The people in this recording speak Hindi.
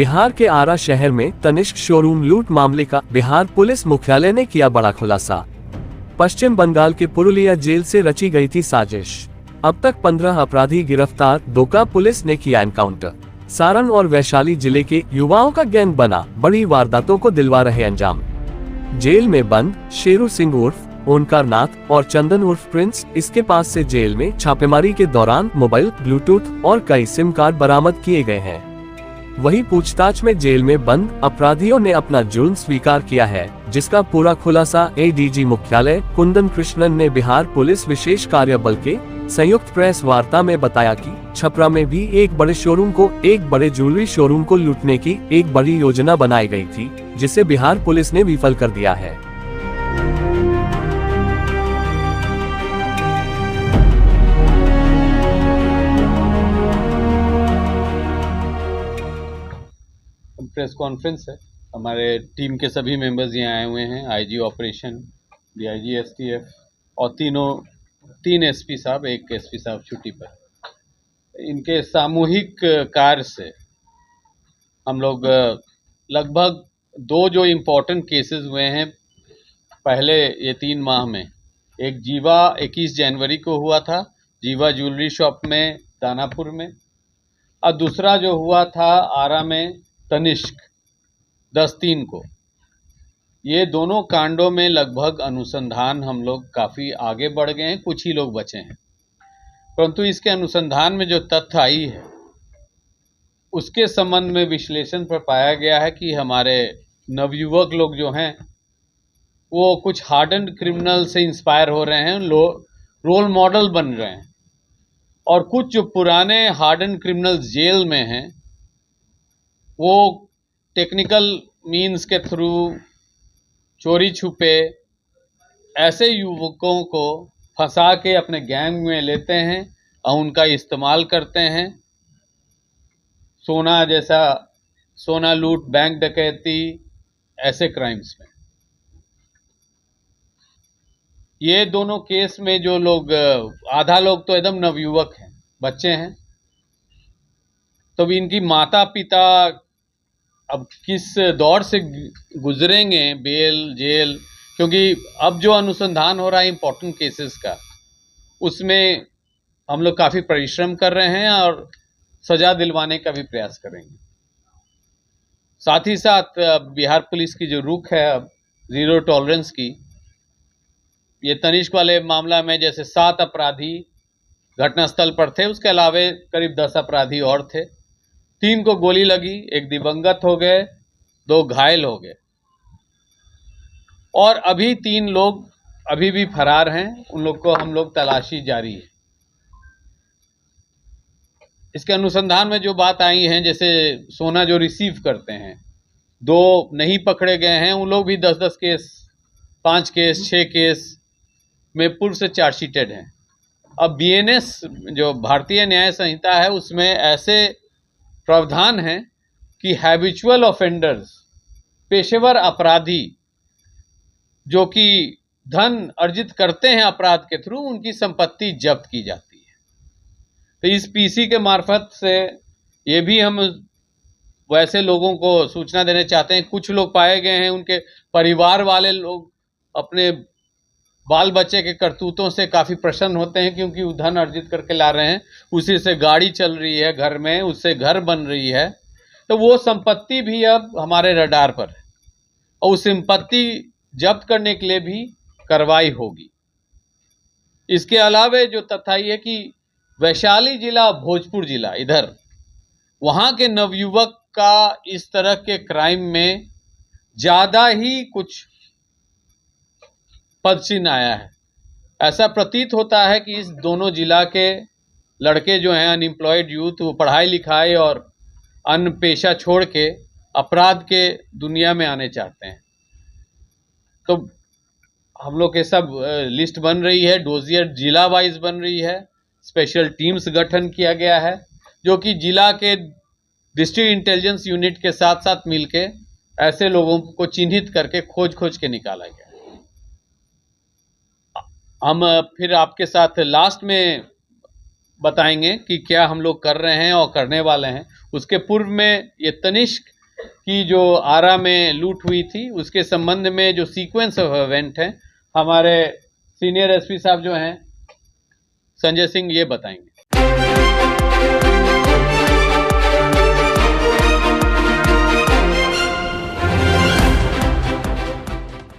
बिहार के आरा शहर में तनिष्क शोरूम लूट मामले का बिहार पुलिस मुख्यालय ने किया बड़ा खुलासा। पश्चिम बंगाल के पुरुलिया जेल से रची गई थी साजिश। अब तक 15 अपराधी गिरफ्तार, दुमका पुलिस ने किया एनकाउंटर। सारण और वैशाली जिले के युवाओं का गैंग बना बड़ी वारदातों को दिलवा रहे अंजाम। जेल में बंद शेरू सिंह उर्फ ओंकार नाथ और चंदन उर्फ प्रिंस, इसके पास से जेल में छापेमारी के दौरान मोबाइल, ब्लूटूथ और कई सिम कार्ड बरामद किए गए हैं। वहीं पूछताछ में जेल में बंद अपराधियों ने अपना जुर्म स्वीकार किया है, जिसका पूरा खुलासा एडीजी मुख्यालय कुंदन कृष्णन ने बिहार पुलिस विशेष कार्य बल के संयुक्त प्रेस वार्ता में बताया कि छपरा में भी एक बड़े ज्वेलरी शोरूम को लूटने की एक बड़ी योजना बनाई गई थी, जिसे बिहार पुलिस ने विफल कर दिया है। प्रेस कॉन्फ्रेंस है। हमारे टीम के सभी मेंबर्स यहाँ आए हुए हैं। आईजी ऑपरेशन, डीआईजी एसटीएफ और तीन एसपी साहब, एक एसपी साहब छुट्टी पर। इनके सामूहिक कार्य से हम लोग लगभग 2 जो इम्पोर्टेंट केसेस हुए हैं पहले ये 3 माह में। एक जीवा 21 जनवरी को हुआ था, जीवा ज्वेलरी शॉप में दानापुर में, और दूसरा जो हुआ था आरा में तनिष्क 10/3 को। ये दोनों कांडों में लगभग अनुसंधान हम लोग काफ़ी आगे बढ़ गए हैं, कुछ ही लोग बचे हैं, परंतु इसके अनुसंधान में जो तथ्य आई है उसके संबंध में विश्लेषण पर पाया गया है कि हमारे नवयुवक लोग जो हैं वो कुछ हार्डन्ड क्रिमिनल से इंस्पायर हो रहे हैं, रोल मॉडल बन रहे हैं, और कुछ जो पुराने हार्डन्ड क्रिमिनल्स जेल में हैं वो टेक्निकल मीन्स के थ्रू चोरी छुपे ऐसे युवकों को फंसा के अपने गैंग में लेते हैं और उनका इस्तेमाल करते हैं। सोना लूट, बैंक डकैती, ऐसे क्राइम्स में। ये दोनों केस में जो लोग, आधा लोग तो एकदम नवयुवक हैं, बच्चे हैं, तो इनकी माता पिता अब किस दौर से गुजरेंगे, बेल, जेल, क्योंकि अब जो अनुसंधान हो रहा है इम्पोर्टेंट केसेस का, उसमें हम लोग काफ़ी परिश्रम कर रहे हैं और सजा दिलवाने का भी प्रयास करेंगे। साथ ही साथ बिहार पुलिस की जो रुख है अब ज़ीरो टॉलरेंस की, ये तनिष्क वाले मामला में जैसे 7 अपराधी घटनास्थल पर थे, उसके अलावे करीब 10 अपराधी और थे। 3 को गोली लगी, 1 दिवंगत हो गए, 2 घायल हो गए, और अभी 3 लोग अभी भी फरार हैं। उन लोग को हम लोग तलाशी जारी है। इसके अनुसंधान में जो बात आई है, जैसे सोना जो रिसीव करते हैं, 2 नहीं पकड़े गए हैं, उन लोग भी 10-10 केस, 5 केस, 6 केस में पूर्व से चार्जशीटेड हैं। अब बीएनएस जो भारतीय न्याय संहिता है उसमें ऐसे प्रावधान है कि हैबिचुअल ऑफेंडर्स, पेशेवर अपराधी जो कि धन अर्जित करते हैं अपराध के थ्रू, उनकी संपत्ति जब्त की जाती है। तो इस पीसी के मार्फत से ये भी हम वैसे लोगों को सूचना देना चाहते हैं। कुछ लोग पाए गए हैं, उनके परिवार वाले लोग अपने बाल बच्चे के करतूतों से काफ़ी प्रसन्न होते हैं, क्योंकि वो धन अर्जित करके ला रहे हैं, उसी से गाड़ी चल रही है घर में, उससे घर बन रही है, तो वो संपत्ति भी अब हमारे रडार पर है और उस संपत्ति जब्त करने के लिए भी कार्रवाई होगी। इसके अलावे जो तथ्य ये कि वैशाली जिला, भोजपुर जिला, इधर वहाँ के नवयुवक का इस तरह के क्राइम में ज़्यादा ही कुछ पदचिन्ह आया है। ऐसा प्रतीत होता है कि इस दोनों जिला के लड़के जो हैं, अनएम्प्लॉयड यूथ, वो पढ़ाई लिखाई और अन्य पेशा छोड़ के अपराध के दुनिया में आने चाहते हैं। तो हम लोग के सब लिस्ट बन रही है, डोजियर जिला वाइज बन रही है, स्पेशल टीम्स गठन किया गया है, जो कि जिला के डिस्ट्रिक्ट इंटेलिजेंस यूनिट के साथ साथ मिलके ऐसे लोगों को चिन्हित करके खोज के निकाला गया। हम फिर आपके साथ लास्ट में बताएंगे कि क्या हम लोग कर रहे हैं और करने वाले हैं। उसके पूर्व में ये तनिष्क की जो आरा में लूट हुई थी उसके संबंध में जो सीक्वेंस ऑफ इवेंट है, हमारे सीनियर एसपी साहब जो हैं संजय सिंह ये बताएंगे।